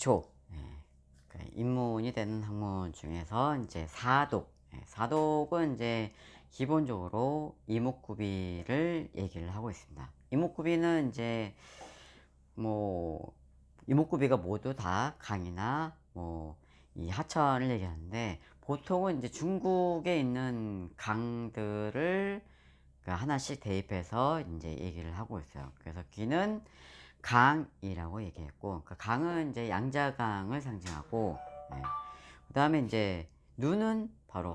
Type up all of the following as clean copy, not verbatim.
기초, 입문이 되는 학문 중에서 이제 사독, 사독은 이제 기본적으로 이목구비를 얘기를 하고 있습니다. 이목구비는 이제 뭐 이목구비가 모두 다 강이나 뭐 이 하천을 얘기하는데, 보통은 이제 중국에 있는 강들을 하나씩 대입해서 이제 얘기를 하고 있어요. 그래서 귀는 강이라고 얘기했고, 그 강은 이제 양자강을 상징하고, 그 다음에 이제 눈은 바로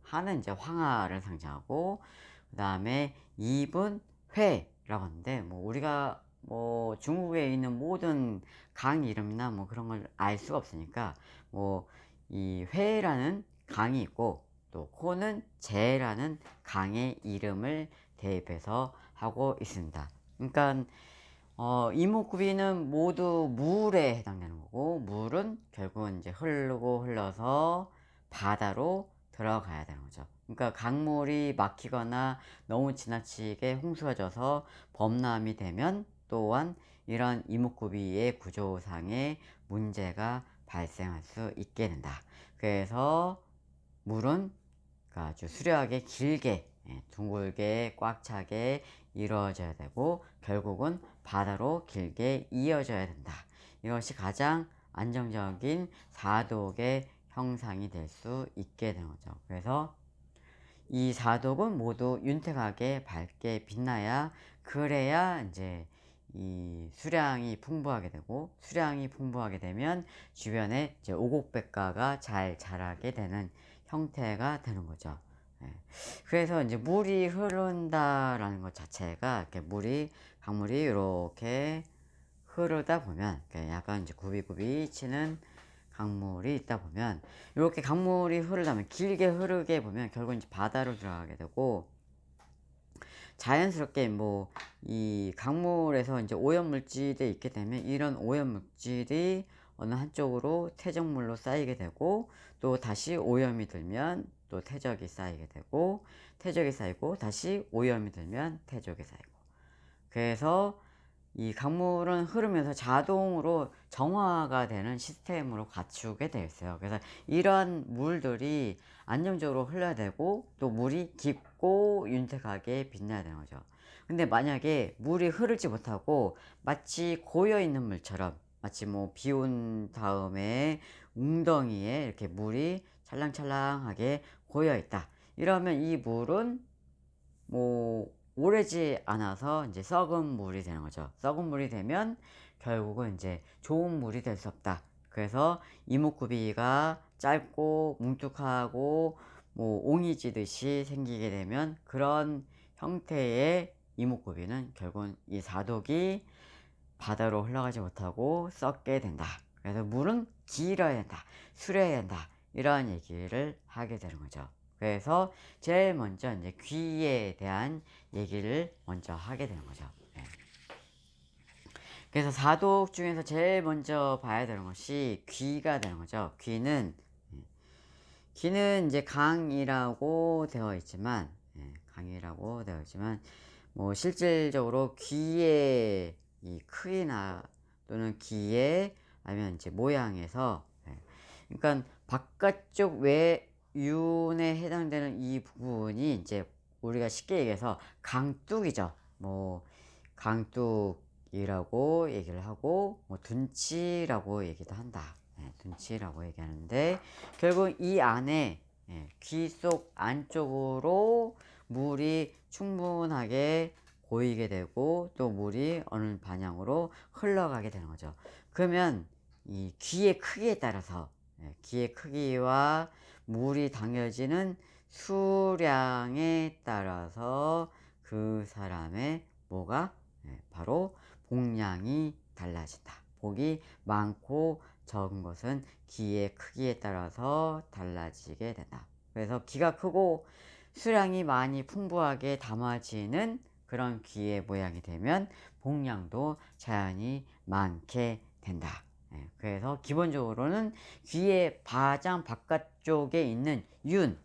하는 이제 황하를 상징하고, 그 다음에 입은 회라고 하는데, 뭐 우리가 뭐 중국에 있는 모든 강 이름이나 뭐 그런 걸 알 수가 없으니까, 뭐 이 회라는 강이 있고, 또 코는 제라는 강의 이름을 대입해서 하고 있습니다. 그러니까 이목구비는 모두 물에 해당되는 거고, 물은 결국은 이제 흐르고 흘러서 바다로 들어가야 되는 거죠. 그러니까 강물이 막히거나 너무 지나치게 홍수가 져서 범람이 되면 또한 이런 이목구비의 구조상의 문제가 발생할 수 있게 된다. 그래서 물은 아주 수려하게 길게, 둥글게 꽉 차게 이루어져야 되고, 결국은 바다로 길게 이어져야 된다. 이것이 가장 안정적인 사독의 형상이 될 수 있게 되는 거죠. 그래서 이 사독은 모두 윤택하게 밝게 빛나야, 그래야 이제 이 수량이 풍부하게 되고, 수량이 풍부하게 되면 주변에 이제 오곡백과가 잘 자라게 되는 형태가 되는 거죠. 그래서 이제 물이 흐른다라는 것 자체가, 이렇게 강물이 이렇게 흐르다 보면, 약간 이제 굽이굽이 치는 강물이 있다 보면, 이렇게 강물이 흐르다면, 길게 흐르게 보면 결국 이제 바다로 들어가게 되고, 자연스럽게 뭐 이 강물에서 이제 오염물질이 있게 되면, 이런 오염물질이 어느 한쪽으로 퇴적물로 쌓이게 되고, 또 다시 오염이 들면 또 퇴적이 쌓이게 되고, 퇴적이 쌓이고 다시 오염이 들면 퇴적이 쌓이고, 그래서 이 강물은 흐르면서 자동으로 정화가 되는 시스템으로 갖추게 되어 있어요. 그래서 이러한 물들이 안정적으로 흘러야 되고, 또 물이 깊고 윤택하게 빛나야 되는 거죠. 근데 만약에 물이 흐르지 못하고 마치 고여 있는 물처럼, 마치 뭐 비 온 다음에 웅덩이에 이렇게 물이 찰랑찰랑하게 고여 있다, 이러면 이 물은 뭐 오래지 않아서 이제 썩은 물이 되는 거죠. 썩은 물이 되면 결국은 이제 좋은 물이 될 수 없다. 그래서 이목구비가 짧고 뭉툭하고 뭐 옹이 지듯이 생기게 되면, 그런 형태의 이목구비는 결국은 이 사독이 바다로 흘러가지 못하고 썩게 된다. 그래서 물은 길어야 된다, 수려해야 된다, 이러한 얘기를 하게 되는 거죠. 그래서 제일 먼저 이제 귀에 대한 얘기를 먼저 하게 되는 거죠. 그래서 사독 중에서 제일 먼저 봐야 되는 것이 귀가 되는 거죠. 귀는 이제 강이라고 되어 있지만, 뭐 실질적으로 귀의 이 크기나 또는 귀의 아니면 이제 모양에서, 그러니까 바깥쪽 외윤에 해당되는 이 부분이 이제 우리가 쉽게 얘기해서 강뚝이죠. 뭐 강뚝이라고 얘기를 하고, 뭐 둔치라고 얘기도 한다. 둔치라고 얘기하는데, 결국 이 안에, 귀 속 안쪽으로 물이 충분하게 고이게 되고, 또 물이 어느 방향으로 흘러가게 되는 거죠. 그러면 이 귀의 크기에 따라서, 귀의 크기와 물이 당겨지는 수량에 따라서 그 사람의 뭐가, 바로 복량이 달라진다. 복이 많고 적은 것은 귀의 크기에 따라서 달라지게 된다. 그래서 귀가 크고 수량이 많이 풍부하게 담아지는 그런 귀의 모양이 되면 복량도 자연히 많게 된다. 그래서 기본적으로는 귀의 가장 바깥쪽에 있는 윤,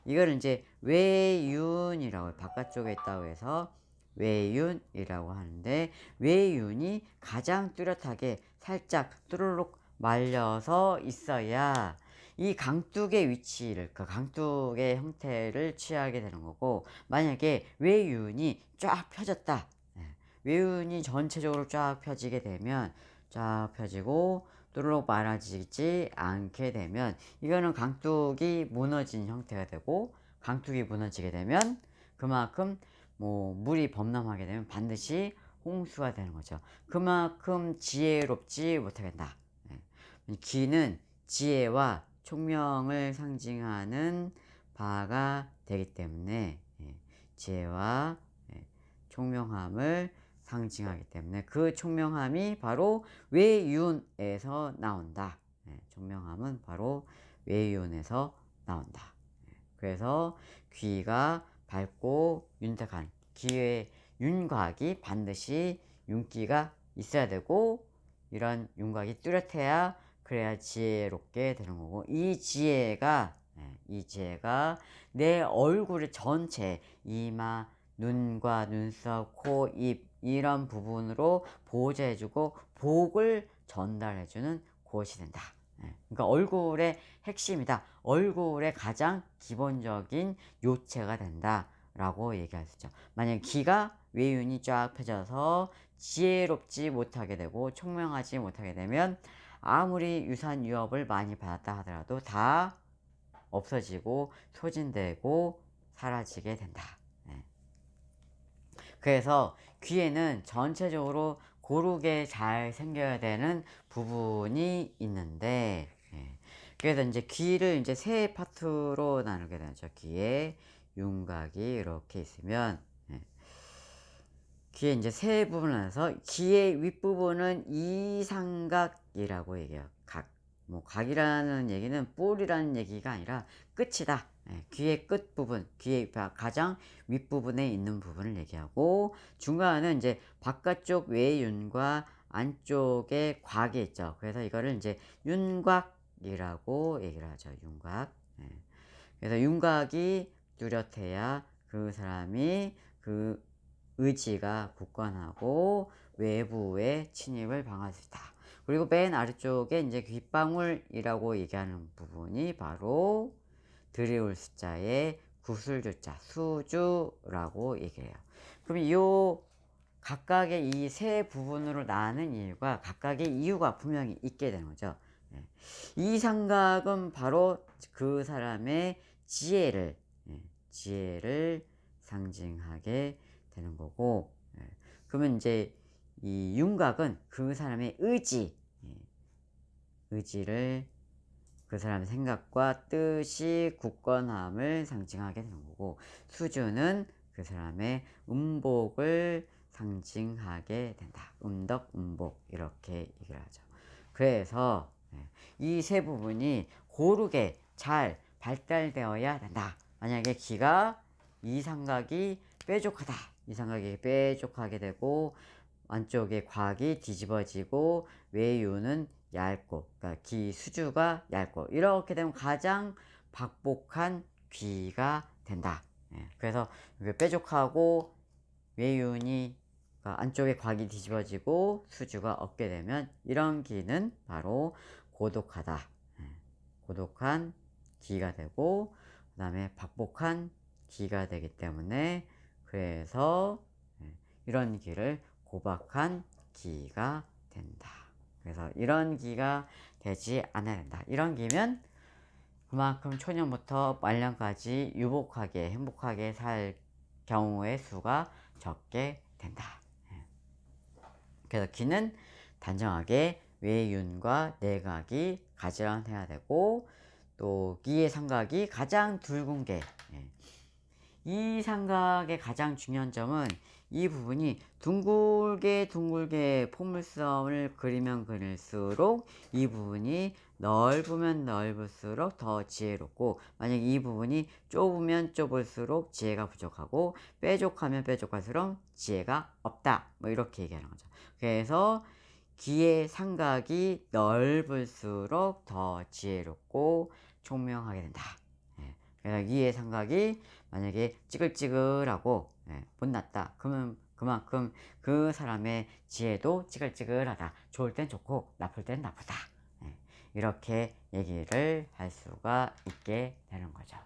이걸 이제 외윤이라고, 바깥쪽에 있다고 해서 외윤이라고 하는데, 외윤이 가장 뚜렷하게 살짝 뚜루룩 말려서 있어야 이 강둑의 위치를, 그 강둑의 형태를 취하게 되는 거고, 만약에 외윤이 쫙 펴졌다. 예, 외윤이 전체적으로 쫙 펴지게 되면, 쫙 펴지고 또르륵 말아지지 않게 되면, 이거는 강둑이 무너진 형태가 되고, 강둑이 무너지게 되면 그만큼 뭐 물이 범람하게 되면 반드시 홍수가 되는 거죠. 그만큼 지혜롭지 못하게 된다. 예. 기는 지혜와 총명을 상징하는 바가 되기 때문에, 예, 지혜와, 예, 총명함을 상징하기 때문에 그 총명함이 바로 외윤에서 나온다. 예, 총명함은 바로 외윤에서 나온다. 예, 그래서 귀가 밝고 윤택한 귀의 윤곽이 반드시 윤기가 있어야 되고, 이런 윤곽이 뚜렷해야, 그래야 지혜롭게 되는 거고, 이 지혜가, 이 지혜가 내 얼굴의 전체, 이마, 눈과 눈썹, 코, 입 이런 부분으로 보호해주고 복을 전달해주는 곳이 된다. 그러니까 얼굴의 핵심이다. 얼굴의 가장 기본적인 요체가 된다 라고 얘기할 수 있죠. 만약 기가 외윤이 쫙 펴져서 지혜롭지 못하게 되고 총명하지 못하게 되면 아무리 유산 유업을 많이 받았다 하더라도 다 없어지고 소진되고 사라지게 된다. 그래서 귀에는 전체적으로 고르게 잘 생겨야 되는 부분이 있는데, 그래서 이제 귀를 이제 세 파트로 나누게 되죠. 귀에 윤곽이 이렇게 있으면, 귀에 이제 세 부분을 나눠서 귀의 윗부분은 이삼각이라고 얘기해요. 뭐 각이라는 얘기는 뿔이라는 얘기가 아니라 끝이다. 귀의 끝 부분, 귀의 가장 윗부분에 있는 부분을 얘기하고, 중간은 이제 바깥쪽 외윤과 안쪽에 곽이 있죠. 그래서 이거를 이제 윤곽이라고 얘기를 하죠. 윤곽. 그래서 윤곽이 뚜렷해야 그 사람이 그 의지가 굳건하고 외부의 침입을 방어할 수 있다. 그리고 맨 아래쪽에 이제 귓방울이라고 얘기하는 부분이 바로 들이올 숫자의 구슬주자, 수주라고 얘기해요. 그럼 이 각각의 이 세 부분으로 나눈 이유가 각각의 이유가 분명히 있게 되는 거죠. 이 삼각은 바로 그 사람의 지혜를, 지혜를 상징하게 되는 거고, 그러면 이제 이 윤곽은 그 사람의 의지, 의지를, 그 사람의 생각과 뜻이 굳건함을 상징하게 되는 거고, 수주는 그 사람의 음복을 상징하게 된다. 음덕, 음복 이렇게 얘기를 하죠. 그래서 이 세 부분이 고르게 잘 발달되어야 된다. 만약에 귀가 이 삼각이 뾰족하다. 이 삼각이 뾰족하게 되고 안쪽에 곽이 뒤집어지고 외유는 얇고, 그러니까 귀 수주가 얇고 이렇게 되면 가장 박복한 귀가 된다. 그래서 뾰족하고 외윤이, 그러니까 안쪽에 곽이 뒤집어지고 수주가 없게 되면 이런 귀는 바로 고독하다. 고독한 귀가 되고 그 다음에 박복한 귀가 되기 때문에, 그래서 이런 귀를 고박한 귀가 된다. 그래서 이런 귀가 되지 않아야 된다. 이런 귀면 그만큼 초년부터 말년까지 유복하게 행복하게 살 경우의 수가 적게 된다. 그래서 귀는 단정하게 외윤과 내각이 가지런해야 되고, 또 귀의 삼각이 가장 둥근 게, 이 삼각의 가장 중요한 점은 이 부분이 둥글게 포물선을 그리면 그릴수록 이 부분이 넓으면 넓을수록 더 지혜롭고, 만약 이 부분이 좁으면 좁을수록 지혜가 부족하고 뾰족하면 뾰족할수록 지혜가 없다. 뭐 이렇게 얘기하는 거죠. 그래서 귀의 삼각이 넓을수록 더 지혜롭고 총명하게 된다. 그래서 귀의 삼각이 만약에 찌글찌글하고 못났다. 그러면 그만큼 그 사람의 지혜도 찌글찌글하다. 좋을 땐 좋고 나쁠 땐 나쁘다. 이렇게 얘기를 할 수가 있게 되는 거죠.